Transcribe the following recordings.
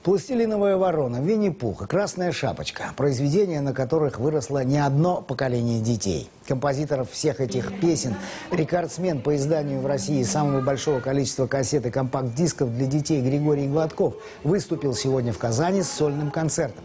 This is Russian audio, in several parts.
«Пластилиновая ворона», «Винни-Пух» и «Красная шапочка» – произведения, на которых выросло не одно поколение детей. Композиторов всех этих песен, рекордсмен по изданию в России самого большого количества кассет и компакт-дисков для детей Григорий Гладков выступил сегодня в Казани с сольным концертом.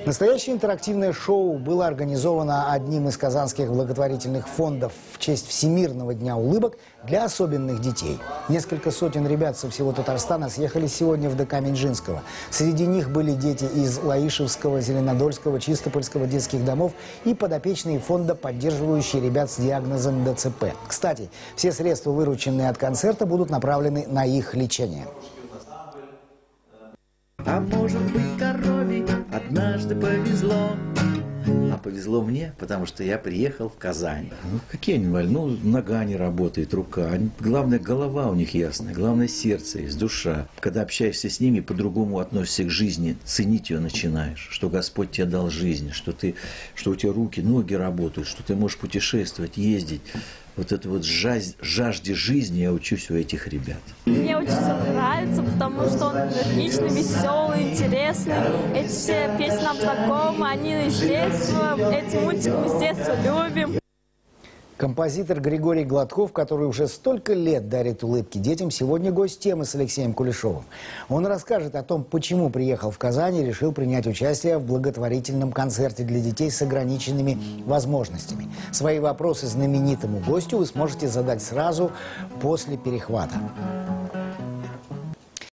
Настоящее интерактивное шоу было организовано одним из казанских благотворительных фондов в честь Всемирного дня улыбок для особенных детей. Несколько сотен ребят со всего Татарстана съехались сегодня в ДК Минжинского. Среди них были дети из Лаишевского, Зеленодольского, Чистопольского детских домов и подопечные фонда, поддерживающие ребят с диагнозом ДЦП. Кстати, все средства, вырученные от концерта, будут направлены на их лечение. А может быть, корове однажды повезло. А повезло мне, потому что я приехал в Казань. Ну, какие они инвалиды? Ну, нога не работает, рука. Главное, голова у них ясная, главное, сердце есть, душа. Когда общаешься с ними, по-другому относишься к жизни, ценить ее начинаешь, что Господь тебе дал жизнь, что у тебя руки, ноги работают, что ты можешь путешествовать, ездить. Вот это вот жажде жизни я учусь у этих ребят. Мне очень нравится, потому что он энергичный, веселый, интересный. Эти все песни нам знакомы, они с детства, эти мультики мы с детства любим. Композитор Григорий Гладков, который уже столько лет дарит улыбки детям, сегодня гость темы с Алексеем Кулешовым. Он расскажет о том, почему приехал в Казань и решил принять участие в благотворительном концерте для детей с ограниченными возможностями. Свои вопросы знаменитому гостю вы сможете задать сразу после перехвата.